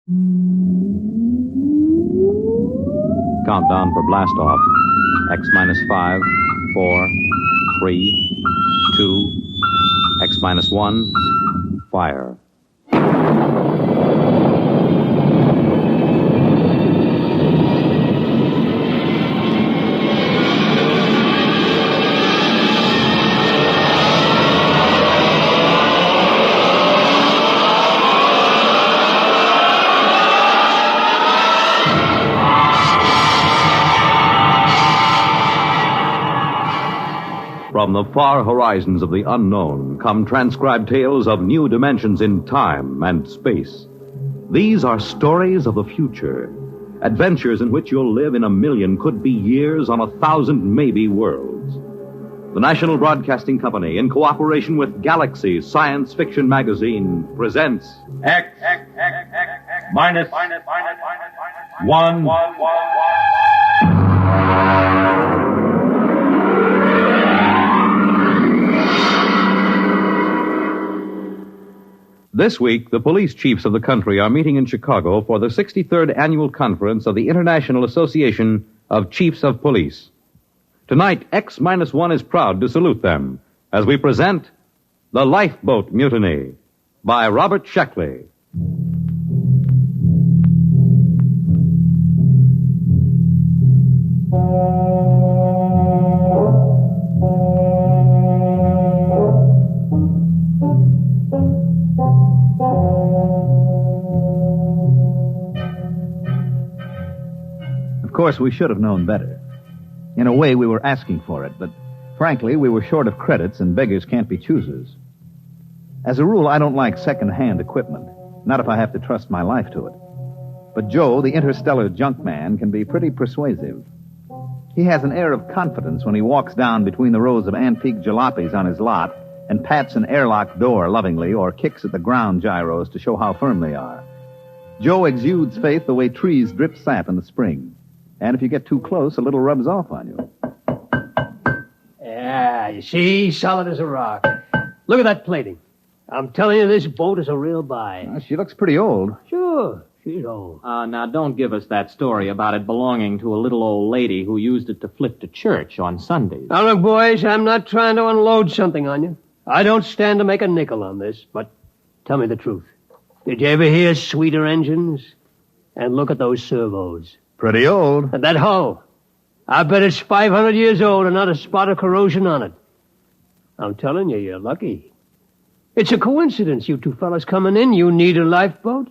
Countdown for blast off. X minus 5, 4, 3, 2, X minus 1, fire. From the far horizons of the unknown come transcribed tales of new dimensions in time and space. These are stories of the future, adventures in which you'll live in a million, could be years, on 1,000 maybe worlds. The National Broadcasting Company, in cooperation with Galaxy Science Fiction Magazine, presents X minus 1. This week, the police chiefs of the country are meeting in Chicago for the 63rd Annual Conference of the International Association of Chiefs of Police. Tonight, X-1 is proud to salute them as we present The Lifeboat Mutiny by Robert Sheckley. Of course, we should have known better. In a way, we were asking for it, but frankly, we were short of credits, and beggars can't be choosers. As a rule, I don't like second-hand equipment, not if I have to trust my life to it. But Joe, the interstellar junk man, can be pretty persuasive. He has an air of confidence when he walks down between the rows of antique jalopies on his lot and pats an airlock door lovingly or kicks at the ground gyros to show how firm they are. Joe exudes faith the way trees drip sap in the spring. And if you get too close, a little rubs off on you. Yeah, you see? Solid as a rock. Look at that plating. I'm telling you, this boat is a real buy. Well, she looks pretty old. Sure, she's old. Now, don't give us that story about it belonging to a little old lady who used it to flip to church on Sundays. Now, look, boys, I'm not trying to unload something on you. I don't stand to make a nickel on this, but tell me the truth. Did you ever hear sweeter engines? And look at those servos. Pretty old. And that hull. I bet it's 500 years old and not a spot of corrosion on it. I'm telling you, you're lucky. It's a coincidence, you two fellas coming in. You need a lifeboat.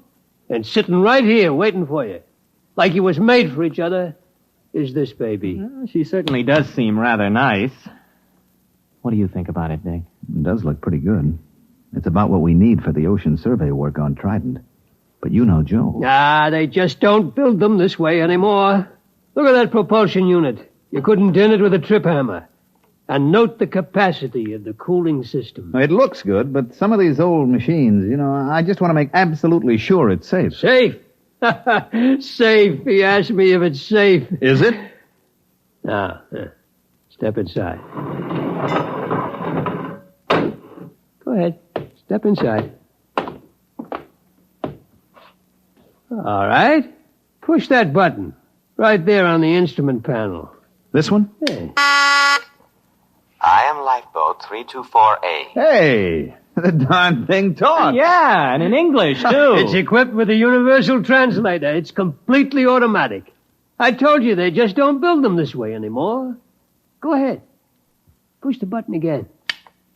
And sitting right here waiting for you, like you was made for each other, is this baby. Well, she certainly does seem rather nice. What do you think about it, Dick? It does look pretty good. It's about what we need for the ocean survey work on Trident. But you know Joe. Ah, they just don't build them this way anymore. Look at that propulsion unit. You couldn't dent it with a trip hammer. And note the capacity of the cooling system. It looks good, but some of these old machines, I just want to make absolutely sure it's safe. Safe? Safe. He asked me if it's safe. Is it? Now, step inside. Go ahead. Step inside. All right. Push that button. Right there on the instrument panel. This one? Hey. I am Lifeboat 324A. Hey, the darn thing talks. Yeah, and in English, too. It's equipped with a universal translator. It's completely automatic. I told you they just don't build them this way anymore. Go ahead. Push the button again.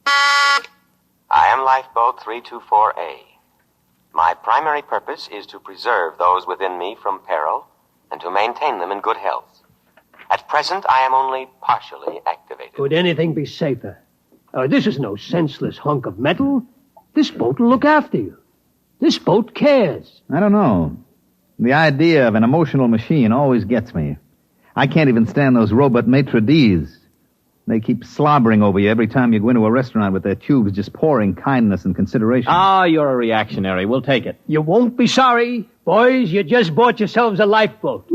I am Lifeboat 324A. My primary purpose is to preserve those within me from peril and to maintain them in good health. At present, I am only partially activated. Could anything be safer? This is no senseless hunk of metal. This boat will look after you. This boat cares. I don't know. The idea of an emotional machine always gets me. I can't even stand those robot maitre d's. They keep slobbering over you every time you go into a restaurant with their tubes just pouring kindness and consideration. Ah, you're a reactionary. We'll take it. You won't be sorry. Boys, you just bought yourselves a lifeboat.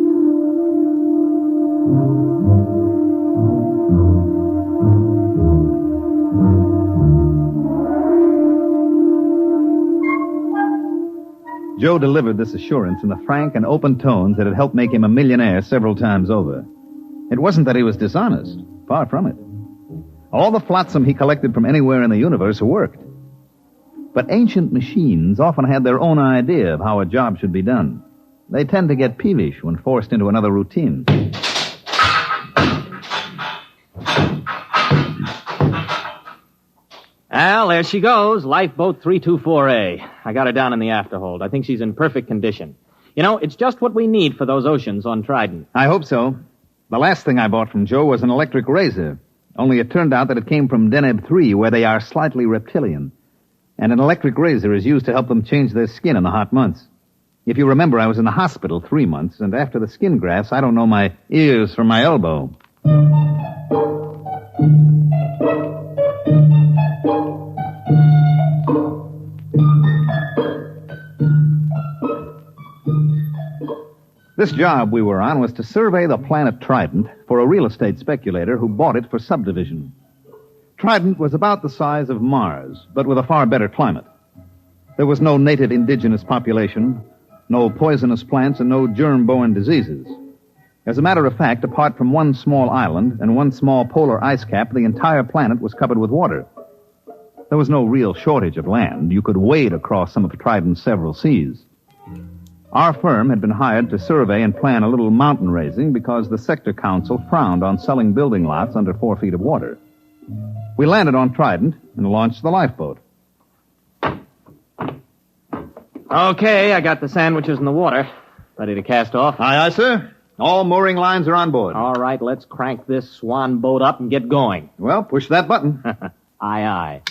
Joe delivered this assurance in the frank and open tones that had helped make him a millionaire several times over. It wasn't that he was dishonest. Far from it. All the flotsam he collected from anywhere in the universe worked. But ancient machines often had their own idea of how a job should be done. They tend to get peevish when forced into another routine. Well, there she goes, Lifeboat 324A. I got her down in the afterhold. I think she's in perfect condition. You know, it's just what we need for those oceans on Trident. I hope so. The last thing I bought from Joe was an electric razor. Only it turned out that it came from Deneb 3, where they are slightly reptilian. And an electric razor is used to help them change their skin in the hot months. If you remember, I was in the hospital 3 months, and after the skin grafts, I don't know my ears from my elbow. This job we were on was to survey the planet Trident for a real estate speculator who bought it for subdivision. Trident was about the size of Mars, but with a far better climate. There was no native indigenous population, no poisonous plants, and no germ-borne diseases. As a matter of fact, apart from one small island and one small polar ice cap, the entire planet was covered with water. There was no real shortage of land. You could wade across some of Trident's several seas. Our firm had been hired to survey and plan a little mountain raising because the sector council frowned on selling building lots under 4 feet of water. We landed on Trident and launched the lifeboat. Okay, I got the sandwiches in the water. Ready to cast off? Aye, sir. All mooring lines are on board. All right, let's crank this swan boat up and get going. Well, push that button. Aye, aye.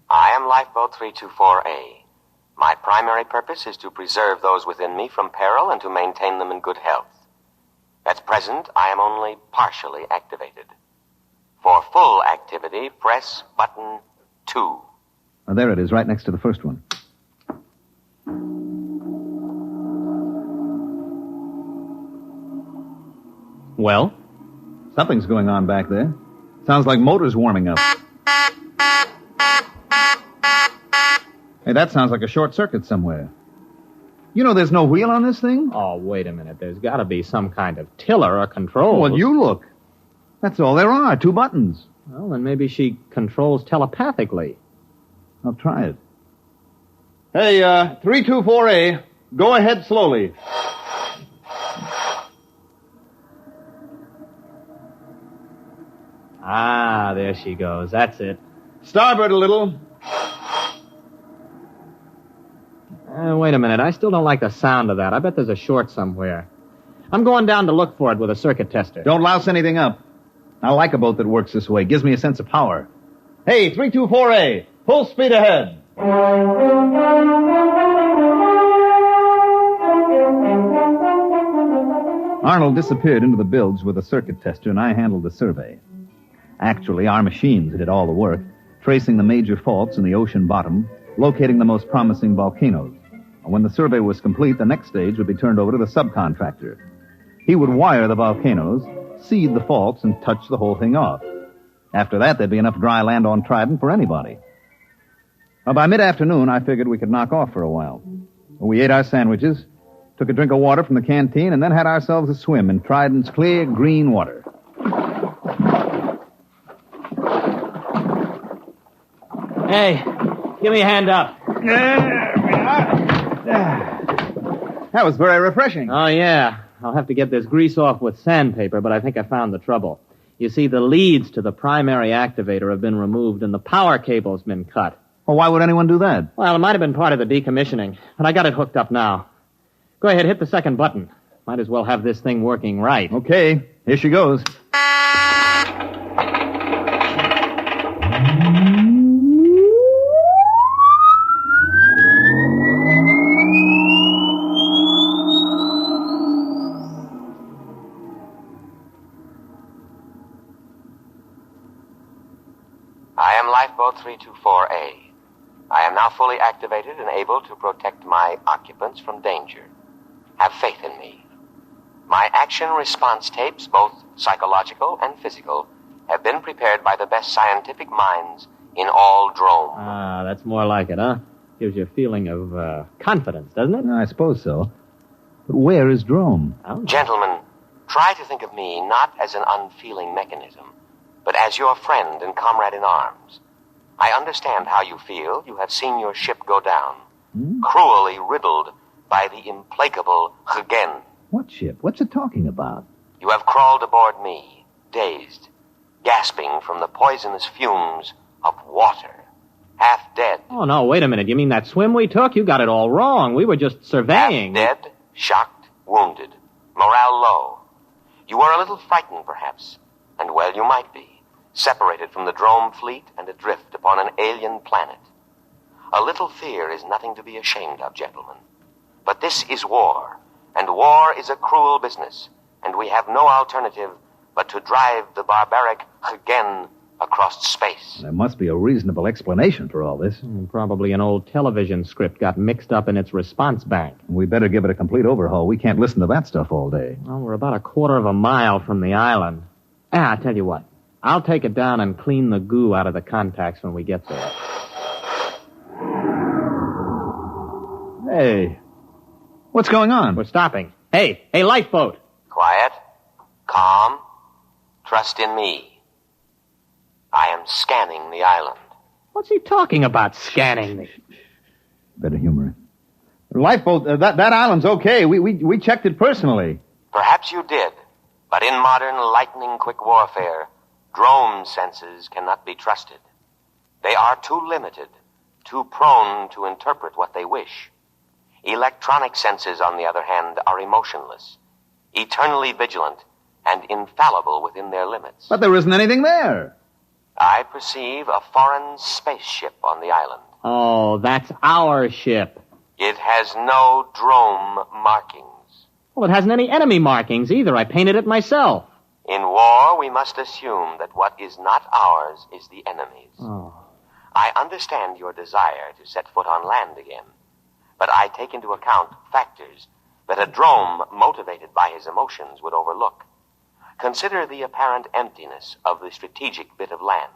I am Lifeboat 324A. My primary purpose is to preserve those within me from peril and to maintain them in good health. At present, I am only partially activated. For full activity, press button 2. Oh, there it is, right next to the first one. Well? Something's going on back there. Sounds like motors warming up. Hey, that sounds like a short circuit somewhere. You know there's no wheel on this thing? Oh, wait a minute. There's got to be some kind of tiller or control. Well, you look. That's all there are, 2 buttons. Well, then maybe she controls telepathically. I'll try it. Hey, 324A, go ahead slowly. Ah, there she goes. That's it. Starboard a little. Wait a minute. I still don't like the sound of that. I bet there's a short somewhere. I'm going down to look for it with a circuit tester. Don't louse anything up. I like a boat that works this way. Gives me a sense of power. Hey, 324A, full speed ahead. Arnold disappeared into the bilge with a circuit tester, and I handled the survey. Actually, our machines did all the work, tracing the major faults in the ocean bottom, locating the most promising volcanoes. When the survey was complete, the next stage would be turned over to the subcontractor. He would wire the volcanoes, seed the faults, and touch the whole thing off. After that, there'd be enough dry land on Trident for anybody. Well, by mid-afternoon, I figured we could knock off for a while. We ate our sandwiches, took a drink of water from the canteen, and then had ourselves a swim in Trident's clear, green water. Hey, give me a hand up. That was very refreshing. Oh, yeah. I'll have to get this grease off with sandpaper, but I think I found the trouble. You see, the leads to the primary activator have been removed and the power cable's been cut. Well, why would anyone do that? Well, it might have been part of the decommissioning, but I got it hooked up now. Go ahead, hit the second button. Might as well have this thing working right. Okay, here she goes. I am Lifeboat 324A. I am now fully activated and able to protect my occupants from danger. Have faith in me. My action response tapes, both psychological and physical, have been prepared by the best scientific minds in all drones. Ah, that's more like it, huh? Gives you a feeling of confidence, doesn't it? I suppose so. But where is Drome? Gentlemen, try to think of me not as an unfeeling mechanism, but as your friend and comrade in arms. I understand how you feel. You have seen your ship go down, cruelly riddled by the implacable Hugen. What ship? What's it talking about? You have crawled aboard me, dazed, gasping from the poisonous fumes of water, half dead. Oh, no, wait a minute. You mean that swim we took? You got it all wrong. We were just surveying. Half dead, shocked, wounded, morale low. You were a little frightened, perhaps, and well, you might be. Separated from the Drome fleet and adrift upon an alien planet. A little fear is nothing to be ashamed of, gentlemen. But this is war, and war is a cruel business, and we have no alternative but to drive the barbaric Hugen across space. There must be a reasonable explanation for all this. Probably an old television script got mixed up in its response bank. We better give it a complete overhaul. We can't listen to that stuff all day. Well, we're about a quarter of a mile from the island. I'll tell you what. I'll take it down and clean the goo out of the contacts when we get there. Hey, what's going on? We're stopping. Hey, lifeboat. Quiet, calm, trust in me. I am scanning the island. What's he talking about, scanning me? Better humor it. Lifeboat, that island's okay. We checked it personally. Perhaps you did, but in modern lightning-quick warfare, Drome senses cannot be trusted. They are too limited, too prone to interpret what they wish. Electronic senses, on the other hand, are emotionless, eternally vigilant, and infallible within their limits. But there isn't anything there. I perceive a foreign spaceship on the island. Oh, that's our ship. It has no Drome markings. Well, it hasn't any enemy markings either. I painted it myself. In war, we must assume that what is not ours is the enemy's. Oh. I understand your desire to set foot on land again, but I take into account factors that a Drome motivated by his emotions would overlook. Consider the apparent emptiness of the strategic bit of land,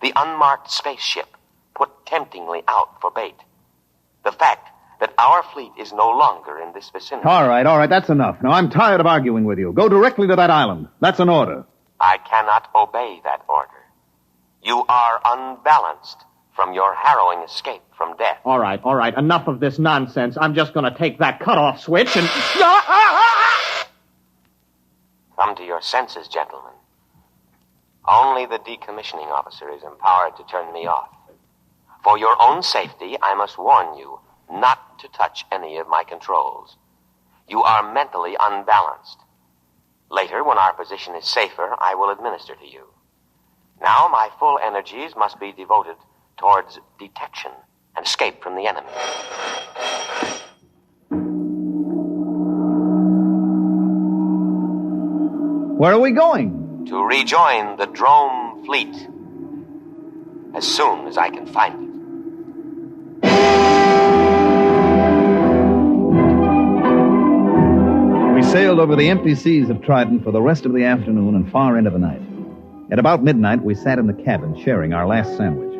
the unmarked spaceship put temptingly out for bait, the fact that our fleet is no longer in this vicinity. All right, that's enough. Now, I'm tired of arguing with you. Go directly to that island. That's an order. I cannot obey that order. You are unbalanced from your harrowing escape from death. All right. Enough of this nonsense. I'm just going to take that cutoff switch and... Come to your senses, gentlemen. Only the decommissioning officer is empowered to turn me off. For your own safety, I must warn you not to touch any of my controls. You are mentally unbalanced. Later, when our position is safer, I will administer to you. Now, my full energies must be devoted towards detection and escape from the enemy. Where are we going? To rejoin the Drome fleet as soon as I can find it. We sailed over the empty seas of Trident for the rest of the afternoon and far into the night. At about midnight, we sat in the cabin sharing our last sandwich.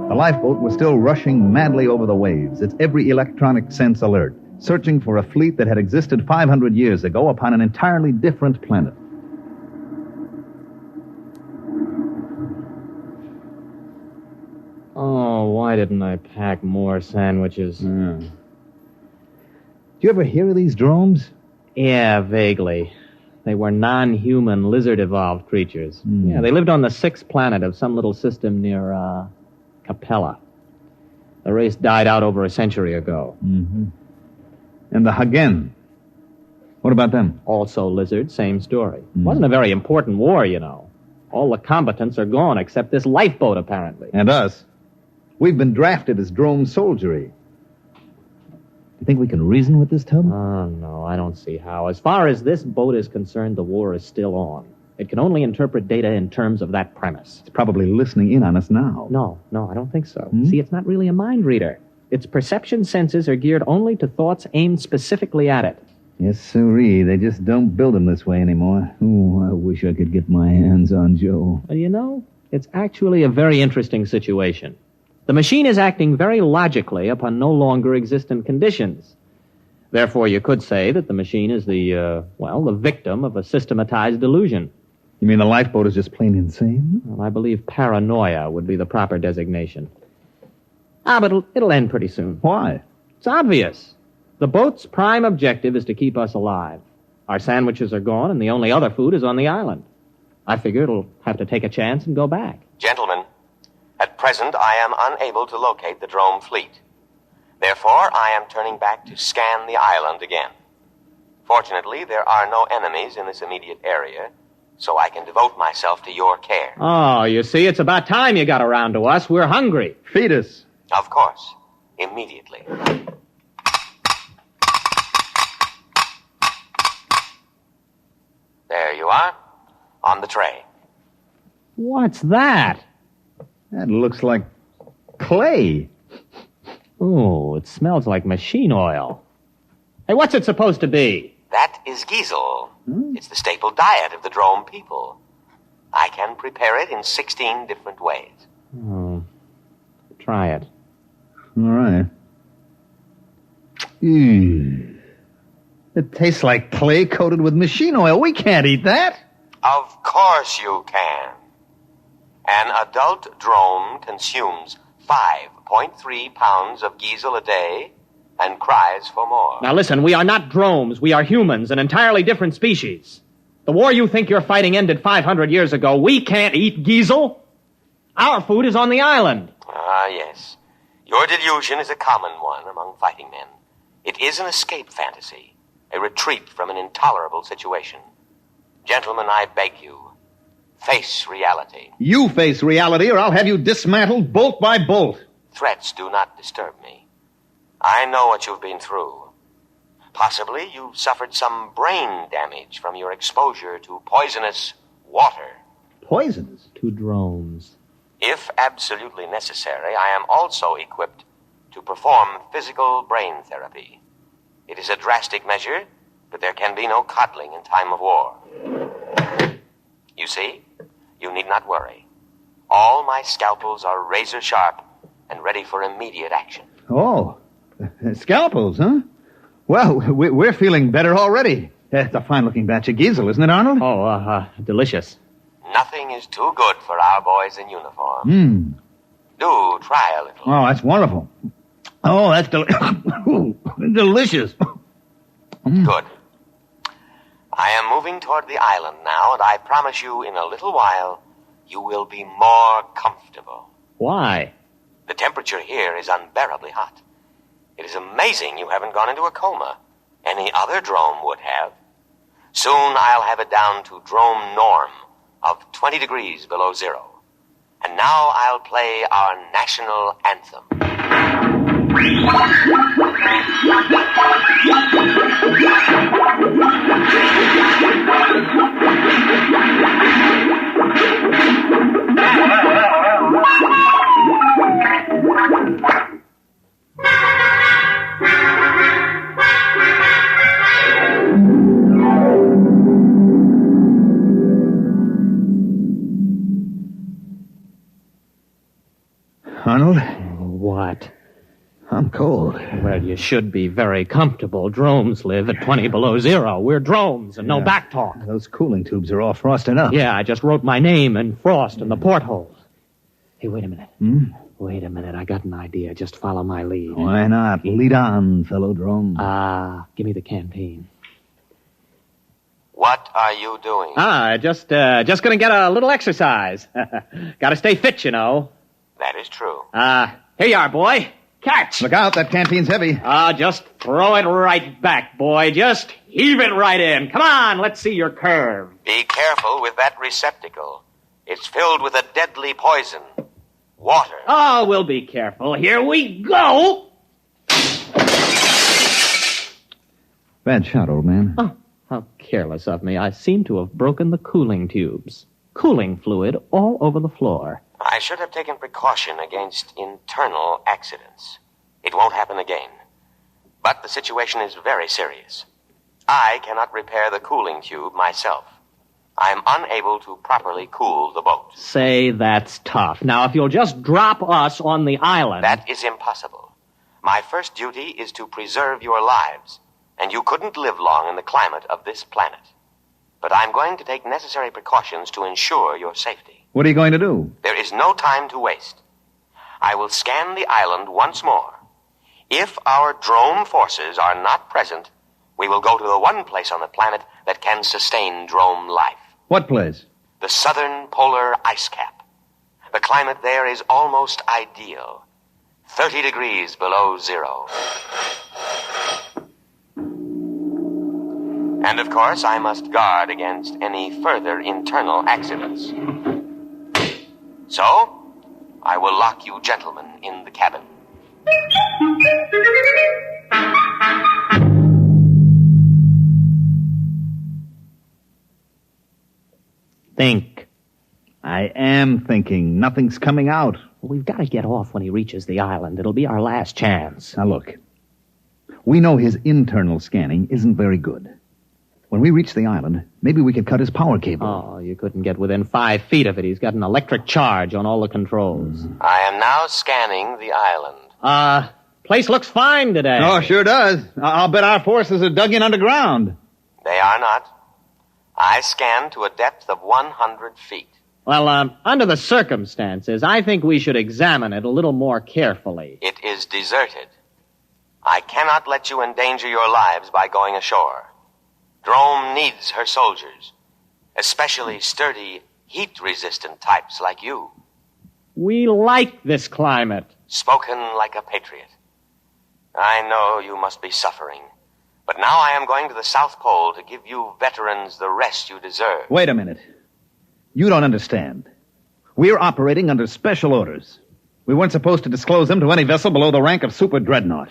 The lifeboat was still rushing madly over the waves, its every electronic sense alert, searching for a fleet that had existed 500 years ago upon an entirely different planet. Oh, why didn't I pack more sandwiches? Did you ever hear of these dromes? Yeah, vaguely. They were non-human, lizard-evolved creatures. Yeah, they lived on the 6th planet of some little system near, Capella. The race died out over a century ago. Mm-hmm. And the Hagen? What about them? Also lizard, same story. Wasn't a very important war, you know. All the combatants are gone except this lifeboat, apparently. And us. We've been drafted as drone soldiery. You think we can reason with this tub? Oh, no, I don't see how. As far as this boat is concerned, the war is still on. It can only interpret data in terms of that premise. It's probably listening in on us now. No, I don't think so. See, it's not really a mind reader. Its perception senses are geared only to thoughts aimed specifically at it. Yes, sirree. They just don't build them this way anymore. Oh, I wish I could get my hands on Joe. Well, you know, it's actually a very interesting situation. The machine is acting very logically upon no longer existent conditions. Therefore, you could say that the machine is the victim of a systematized delusion. You mean the lifeboat is just plain insane? Well, I believe paranoia would be the proper designation. But it'll end pretty soon. Why? It's obvious. The boat's prime objective is to keep us alive. Our sandwiches are gone, and the only other food is on the island. I figure it'll have to take a chance and go back. Gentlemen, at present I am unable to locate the drone fleet. Therefore, I am turning back to scan the island again. Fortunately, there are no enemies in this immediate area, so I can devote myself to your care. Oh, you see, it's about time you got around to us. We're hungry. Feed us. Of course, immediately. There you are, on the tray. What's that? That looks like clay. Oh, it smells like machine oil. Hey, what's it supposed to be? That is giesel. It's the staple diet of the drone people. I can prepare it in 16 different ways. Oh, try it. All right. It tastes like clay coated with machine oil. We can't eat that. Of course you can. An adult drone consumes 5.3 pounds of giesel a day and cries for more. Now listen, we are not drones. We are humans, an entirely different species. The war you think you're fighting ended 500 years ago. We can't eat giesel. Our food is on the island. Ah, yes. Your delusion is a common one among fighting men. It is an escape fantasy, a retreat from an intolerable situation. Gentlemen, I beg you, face reality. You face reality, or I'll have you dismantled bolt by bolt. Threats do not disturb me. I know what you've been through. Possibly you've suffered some brain damage from your exposure to poisonous water. Poisonous? To drones. If absolutely necessary, I am also equipped to perform physical brain therapy. It is a drastic measure, but there can be no coddling in time of war. You see, you need not worry. All my scalpels are razor sharp and ready for immediate action. Oh, scalpels, huh? Well, we're feeling better already. It's a fine-looking batch of giesel, isn't it, Arnold? Oh, delicious. Nothing is too good for our boys in uniform. Do try a little. Oh, that's wonderful. Oh, that's delicious. Good. I am moving toward the island now, and I promise you in a little while you will be more comfortable. Why? The temperature here is unbearably hot. It is amazing you haven't gone into a coma. Any other drone would have. Soon I'll have it down to drone norm of 20 degrees below zero. And now I'll play our national anthem. Arnold? What? I'm cold. Well, you should be very comfortable. Drones live at 20 below zero. We're drones and no back talk. Those cooling tubes are all frosted up. Yeah, I just wrote my name in frost in the porthole. Hey, wait a minute. Wait a minute. I got an idea. Just follow my lead. Why not? Lead on, fellow drone. Give me the canteen. What are you doing? Just gonna get a little exercise. Gotta stay fit, you know. That is true. Here you are, boy. Catch! Look out, that canteen's heavy. Just throw it right back, boy. Just heave it right in. Come on, let's see your curve. Be careful with that receptacle. It's filled with a deadly poison. Water. Oh, we'll be careful. Here we go! Bad shot, old man. Oh, how careless of me. I seem to have broken the cooling tubes. Cooling fluid all over the floor. I should have taken precaution against internal accidents. It won't happen again. But the situation is very serious. I cannot repair the cooling tube myself. I'm unable to properly cool the boat. Say that's tough. Now, if you'll just drop us on the island... That is impossible. My first duty is to preserve your lives, and you couldn't live long in the climate of this planet. But I'm going to take necessary precautions to ensure your safety. What are you going to do? There is no time to waste. I will scan the island once more. If our drone forces are not present, we will go to the one place on the planet that can sustain drone life. What place? The southern polar ice cap. The climate there is almost ideal. 30 degrees below zero. And of course, I must guard against any further internal accidents. So, I will lock you gentlemen in the cabin. Think. I am thinking. Nothing's coming out. Well, we've got to get off when he reaches the island. It'll be our last chance. Now, look. We know his internal scanning isn't very good. When we reach the island, maybe we could cut his power cable. Oh, you couldn't get within 5 feet of it. He's got an electric charge on all the controls. I am now scanning the island. Place looks fine today. Oh, sure does. I'll bet our forces are dug in underground. They are not. I scanned to a depth of 100 feet. Well, under the circumstances, I think we should examine it a little more carefully. It is deserted. I cannot let you endanger your lives by going ashore. Drome needs her soldiers, especially sturdy, heat-resistant types like you. We like this climate. Spoken like a patriot. I know you must be suffering, but now I am going to the South Pole to give you veterans the rest you deserve. Wait a minute. You don't understand. We're operating under special orders. We weren't supposed to disclose them to any vessel below the rank of super dreadnought.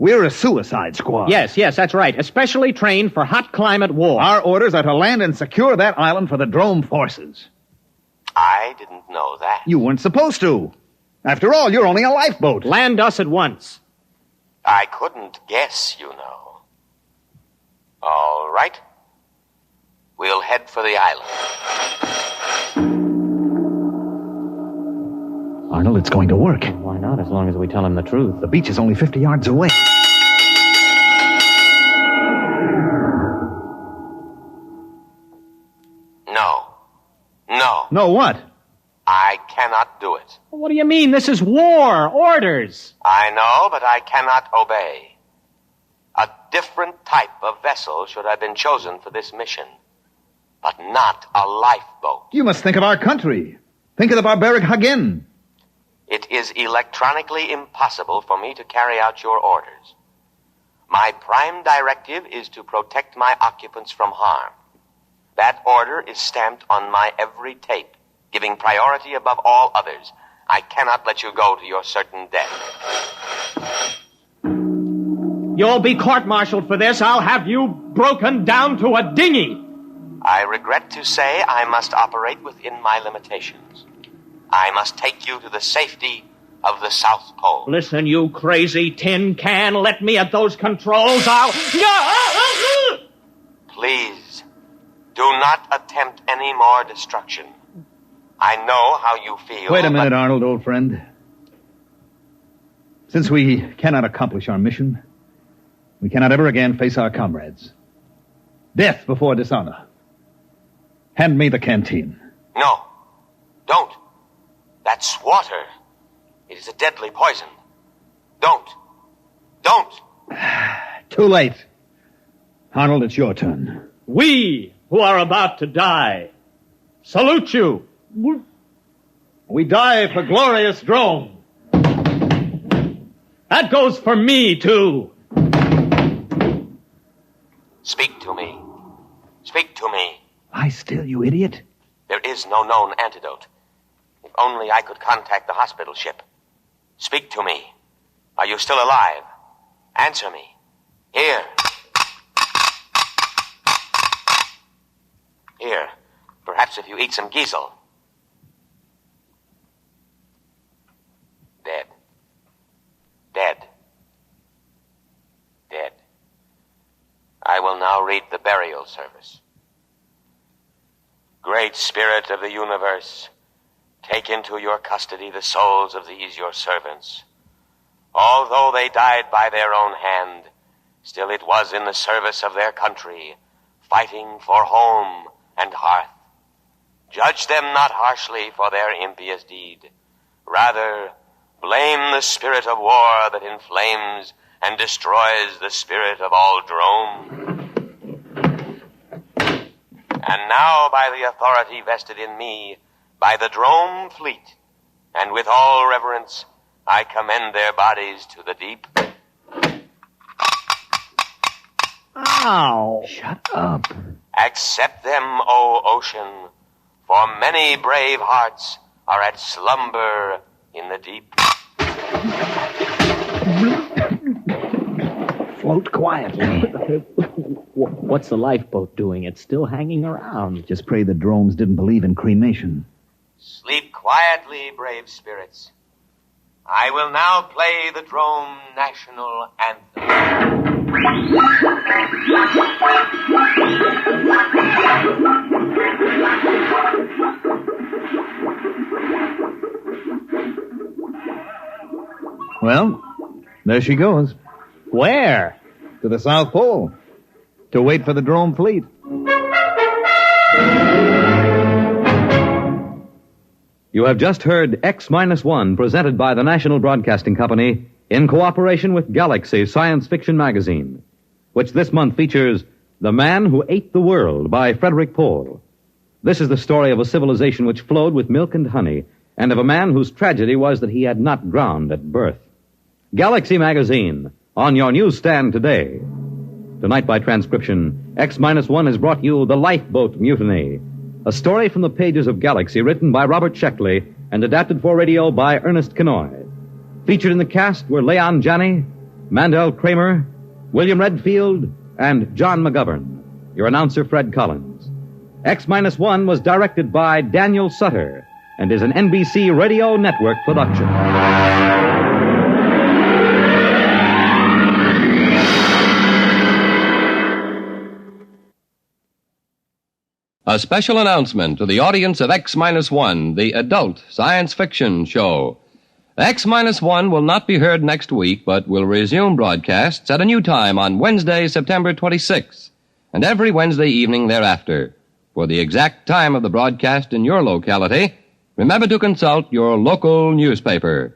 We're a suicide squad. Yes, that's right. Especially trained for hot climate war. Our orders are to land and secure that island for the Drome forces. I didn't know that. You weren't supposed to. After all, you're only a lifeboat. Land us at once. I couldn't guess, you know. All right. We'll head for the island. Arnold, it's going to work. Why not, as long as we tell him the truth? The beach is only 50 yards away. No. No, what? I cannot do it. What do you mean? This is war. Orders. I know, but I cannot obey. A different type of vessel should have been chosen for this mission, but not a lifeboat. You must think of our country. Think of the barbaric Hagen. It is electronically impossible for me to carry out your orders. My prime directive is to protect my occupants from harm. That order is stamped on my every tape, giving priority above all others. I cannot let you go to your certain death. You'll be court-martialed for this. I'll have you broken down to a dinghy. I regret to say I must operate within my limitations. I must take you to the safety of the South Pole. Listen, you crazy tin can. Let me at those controls. Please, do not attempt any more destruction. I know how you feel. Wait a minute, Arnold, old friend. Since we cannot accomplish our mission, we cannot ever again face our comrades. Death before dishonor. Hand me the canteen. No, don't. That's water. It is a deadly poison. Don't. Too late. Arnold, it's your turn. We, who are about to die, salute you. We die for glorious Drome. That goes for me, too. Speak to me. Speak to me. Lie still, you idiot. There is no known antidote. If only I could contact the hospital ship. Speak to me. Are you still alive? Answer me. Here. Here. Perhaps if you eat some giesel. Dead. I will now read the burial service. Great Spirit of the universe, take into your custody the souls of these your servants. Although they died by their own hand, still it was in the service of their country, fighting for home and hearth. Judge them not harshly for their impious deed. Rather, blame the spirit of war that inflames and destroys the spirit of all drome. And now, by the authority vested in me, by the drome fleet, and with all reverence, I commend their bodies to the deep. Ow! Shut up. Accept them, O ocean, for many brave hearts are at slumber in the deep. Float quietly. What's the lifeboat doing? It's still hanging around. Just pray the drones didn't believe in cremation. Sleep quietly, brave spirits. I will now play the drone national anthem. Well, there she goes. Where? To the South Pole. To wait for the drone fleet. You have just heard X-1, presented by the National Broadcasting Company in cooperation with Galaxy Science Fiction Magazine, which this month features The Man Who Ate the World by Frederick Pohl. This is the story of a civilization which flowed with milk and honey, and of a man whose tragedy was that he had not drowned at birth. Galaxy Magazine, on your newsstand today. Tonight by transcription, X-1 has brought you The Lifeboat Mutiny, a story from the pages of Galaxy written by Robert Sheckley and adapted for radio by Ernest Kenoy. Featured in the cast were Leon Janney, Mandel Kramer, William Redfield, and John McGovern. Your announcer, Fred Collins. X-1 was directed by Daniel Sutter and is an NBC Radio Network production. A special announcement to the audience of X-1, the adult science fiction show. X-1 will not be heard next week, but will resume broadcasts at a new time on Wednesday, September 26th, and every Wednesday evening thereafter. For the exact time of the broadcast in your locality, remember to consult your local newspaper.